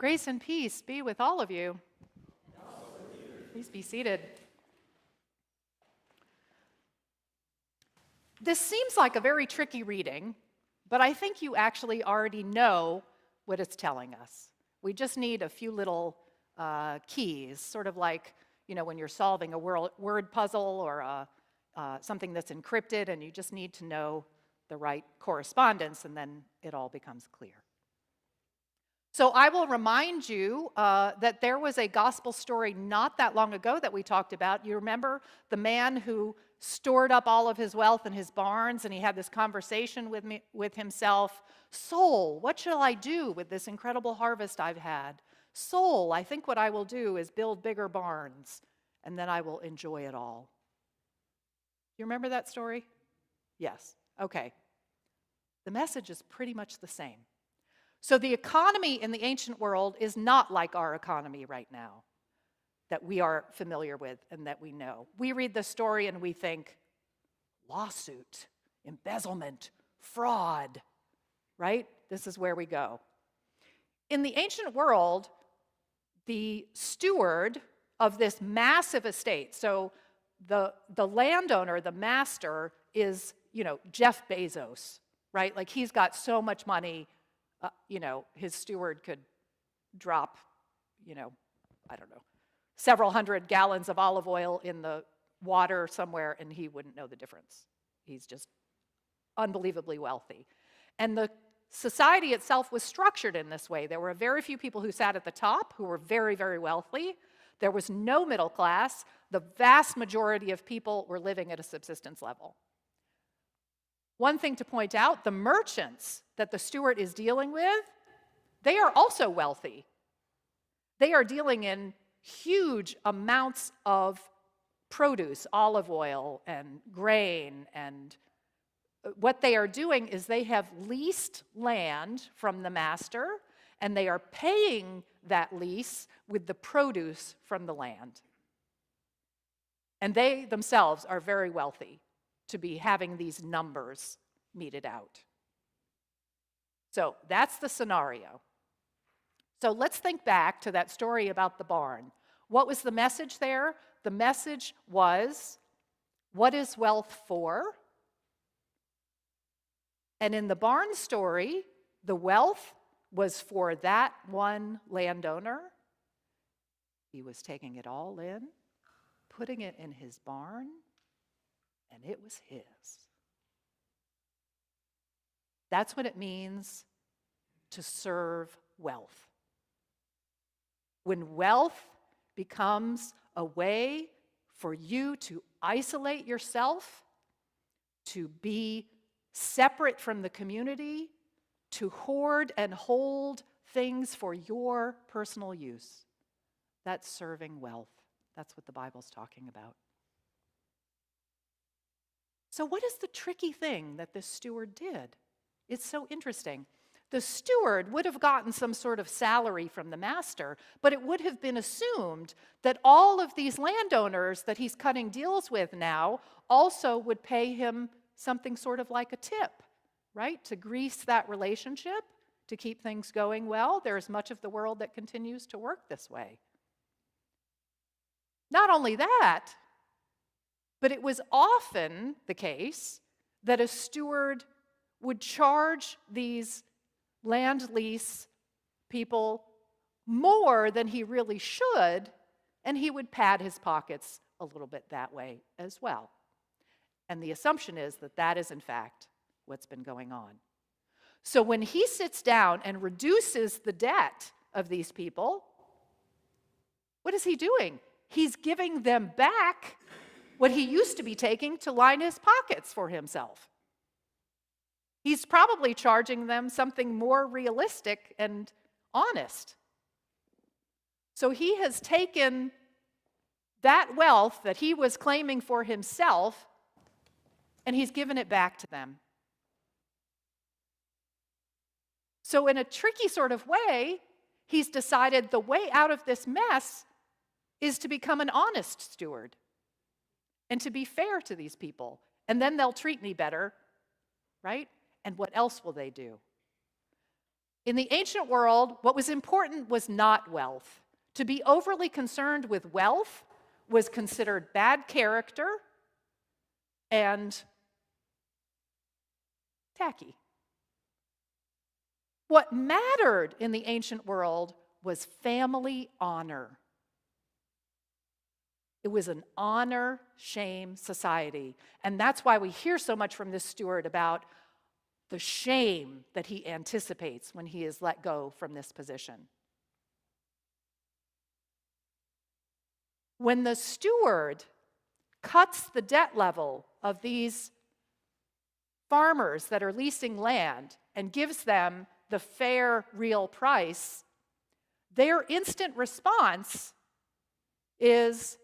Grace and peace be with all of you. Please be seated. This seems like a very tricky reading, but I think you actually already know what it's telling us. We just need a few little keys, sort of like, when you're solving a word puzzle or something that's encrypted, and you just need to know the right correspondence, and then it all becomes clear. So I will remind you that there was a gospel story not that long ago that we talked about. You remember the man who stored up all of his wealth in his barns, and he had this conversation with himself. Soul, what shall I do with this incredible harvest I've had? Soul, I think what I will do is build bigger barns, and then I will enjoy it all. You remember that story? Yes. Okay. The message is pretty much the same. So the economy in the ancient world is not like our economy right now that we are familiar with and that we know. We read the story and we think, lawsuit, embezzlement, fraud, right? This is where we go. In the ancient world, the steward of this massive estate, so the landowner, the master, is, Jeff Bezos, right? Like he's got so much money. His steward could drop, I don't know, several hundred gallons of olive oil in the water somewhere, and he wouldn't know the difference. He's just unbelievably wealthy. And the society itself was structured in this way. There were very few people who sat at the top who were very, very wealthy. There was no middle class. The vast majority of people were living at a subsistence level. One thing to point out, the merchants that the steward is dealing with, they are also wealthy. They are dealing in huge amounts of produce, olive oil and grain, and what they are doing is they have leased land from the master, and they are paying that lease with the produce from the land. And they themselves are very wealthy to be having these numbers meted out. So that's the scenario. So let's think back to that story about the barn. What was the message there? The message was, what is wealth for? And in the barn story, the wealth was for that one landowner. He was taking it all in, putting it in his barn, and it was his. That's what it means to serve wealth. When wealth becomes a way for you to isolate yourself, to be separate from the community, to hoard and hold things for your personal use, that's serving wealth. That's what the Bible's talking about. So what is the tricky thing that this steward did? It's so interesting. The steward would have gotten some sort of salary from the master, but it would have been assumed that all of these landowners that he's cutting deals with now also would pay him something sort of like a tip, right? To grease that relationship, to keep things going well. There's much of the world that continues to work this way. Not only that, but it was often the case that a steward would charge these land lease people more than he really should, and he would pad his pockets a little bit that way as well. And the assumption is that that is, in fact, what's been going on. So when he sits down and reduces the debt of these people, what is he doing? He's giving them back what he used to be taking to line his pockets for himself. He's probably charging them something more realistic and honest. So he has taken that wealth that he was claiming for himself, and he's given it back to them. So in a tricky sort of way, he's decided the way out of this mess is to become an honest steward and to be fair to these people. And then they'll treat me better, right? And what else will they do? In the ancient world, what was important was not wealth. To be overly concerned with wealth was considered bad character and tacky. What mattered in the ancient world was family honor. It was an honor-shame society. And that's why we hear so much from this steward about the shame that he anticipates when he is let go from this position. When the steward cuts the debt level of these farmers that are leasing land and gives them the fair, real price, their instant response is,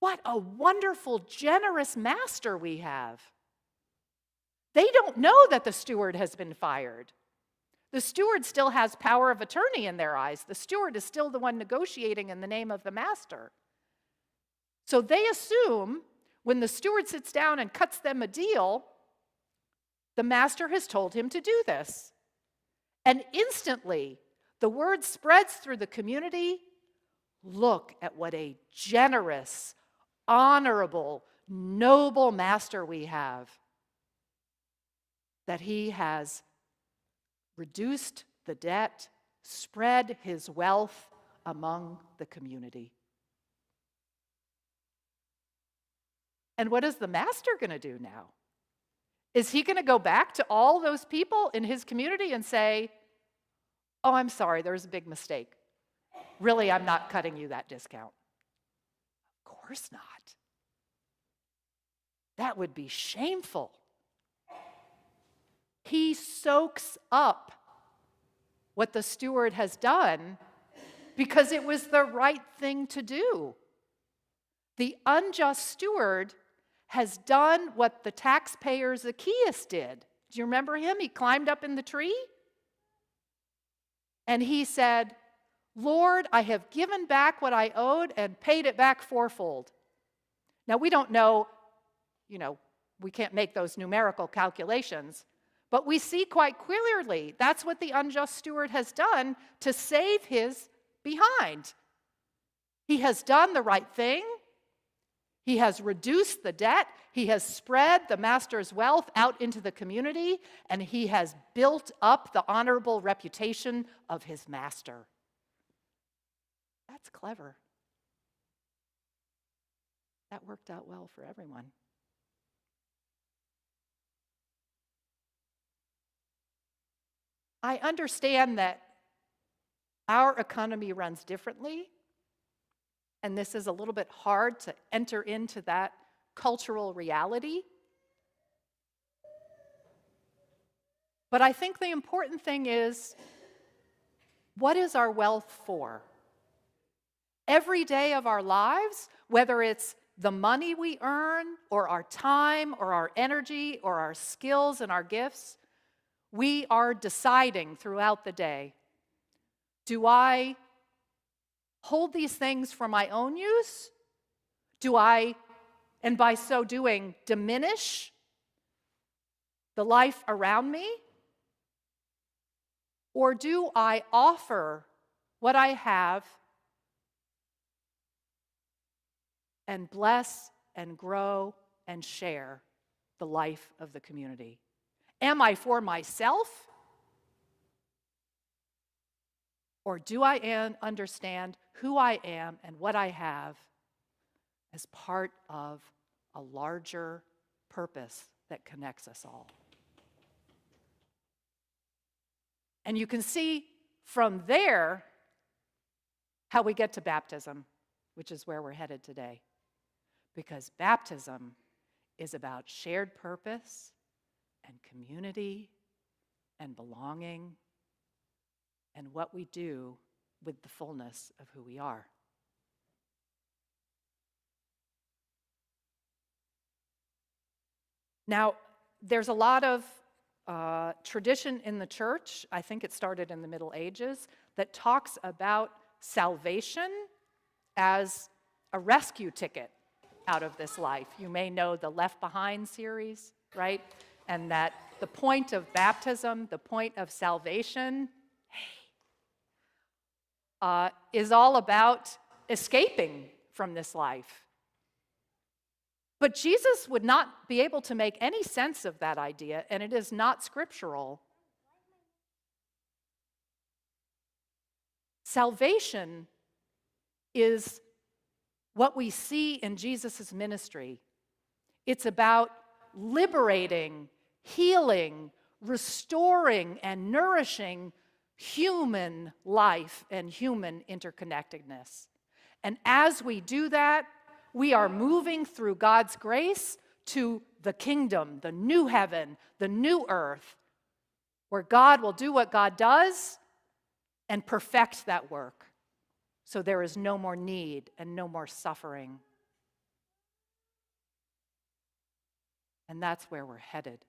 what a wonderful, generous master we have. They don't know that the steward has been fired. The steward still has power of attorney in their eyes. The steward is still the one negotiating in the name of the master. So they assume when the steward sits down and cuts them a deal, the master has told him to do this. And instantly, the word spreads through the community. Look at what a generous, honorable, noble master we have. That he has reduced the debt, spread his wealth among the community. And what is the master going to do now? Is he going to go back to all those people in his community and say, oh, I'm sorry, there was a big mistake. Really, I'm not cutting you that discount. Of course not. That would be shameful. He soaks up what the steward has done because it was the right thing to do. The unjust steward has done what the taxpayer Zacchaeus did. Do you remember him? He climbed up in the tree and he said, Lord, I have given back what I owed and paid it back fourfold. Now, we don't know, we can't make those numerical calculations, but we see quite clearly that's what the unjust steward has done to save his behind. He has done the right thing. He has reduced the debt. He has spread the master's wealth out into the community, and he has built up the honorable reputation of his master. That's clever. That worked out well for everyone. I understand that our economy runs differently, and this is a little bit hard to enter into that cultural reality. But I think the important thing is, what is our wealth for? Every day of our lives, whether it's the money we earn, or our time, or our energy, or our skills and our gifts, we are deciding throughout the day, do I hold these things for my own use? Do I, and by so doing, diminish the life around me? Or do I offer what I have and bless and grow and share the life of the community? Am I for myself? Or do I understand who I am and what I have as part of a larger purpose that connects us all? And you can see from there how we get to baptism, which is where we're headed today. Because baptism is about shared purpose and community and belonging and what we do with the fullness of who we are. Now, there's a lot of tradition in the church, I think it started in the Middle Ages, that talks about salvation as a rescue ticket out of this life. You may know the Left Behind series, right? and that the point of baptism, the point of salvation, is all about escaping from this life. But Jesus would not be able to make any sense of that idea, and it is not scriptural. Salvation is what we see in Jesus' ministry. It's about liberating, healing, restoring, and nourishing human life and human interconnectedness. And as we do that, we are moving through God's grace to the kingdom, the new heaven, the new earth, where God will do what God does and perfect that work. So there is no more need and no more suffering. And that's where we're headed.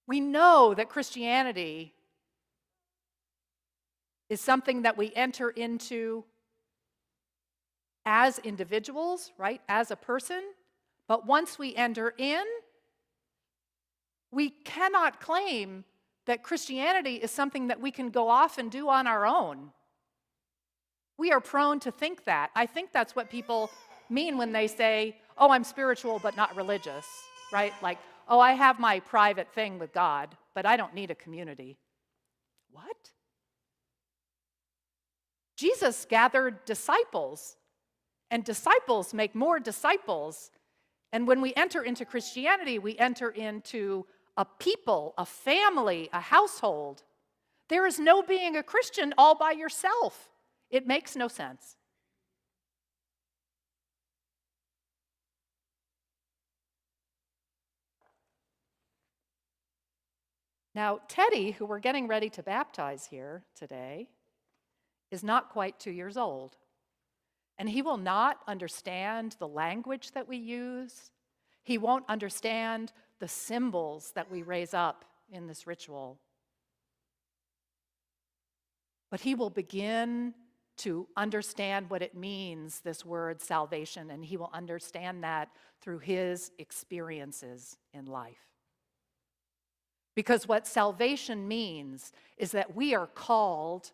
We know that Christianity is something that we enter into as individuals, right? As a person. But once we enter in, we cannot claim that Christianity is something that we can go off and do on our own. We are prone to think that. I think that's what people mean when they say, oh, I'm spiritual but not religious, right? Like, oh, I have my private thing with God, but I don't need a community. What? Jesus gathered disciples, and disciples make more disciples. And when we enter into Christianity, we enter into a people, a family, a household. There is no being a Christian all by yourself. It makes no sense. Now, Teddy, who we're getting ready to baptize here today, is not quite 2 years old. And he will not understand the language that we use. He won't understand the symbols that we raise up in this ritual. But he will begin to understand what it means, this word salvation, and he will understand that through his experiences in life. Because what salvation means is that we are called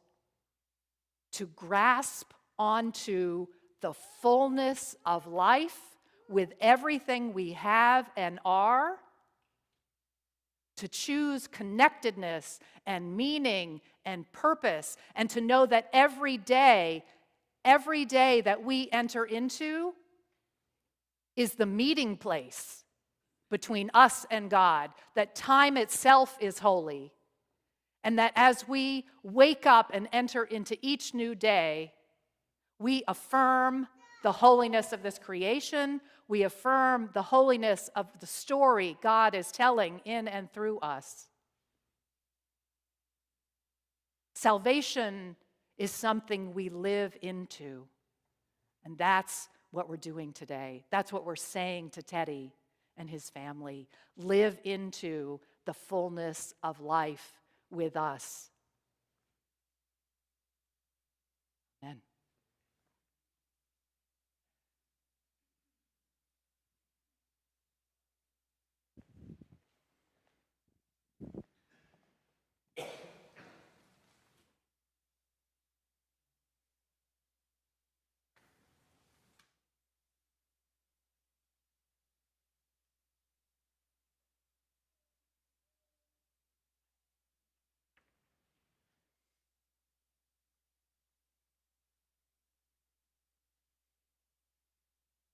to grasp onto the fullness of life with everything we have and are, to choose connectedness and meaning and purpose, and to know that every day that we enter into is the meeting place between us and God, that time itself is holy, and that as we wake up and enter into each new day, we affirm the holiness of this creation, we affirm the holiness of the story God is telling in and through us. Salvation is something we live into, and that's what we're doing today. That's what we're saying to Teddy and his family. Live into the fullness of life with us.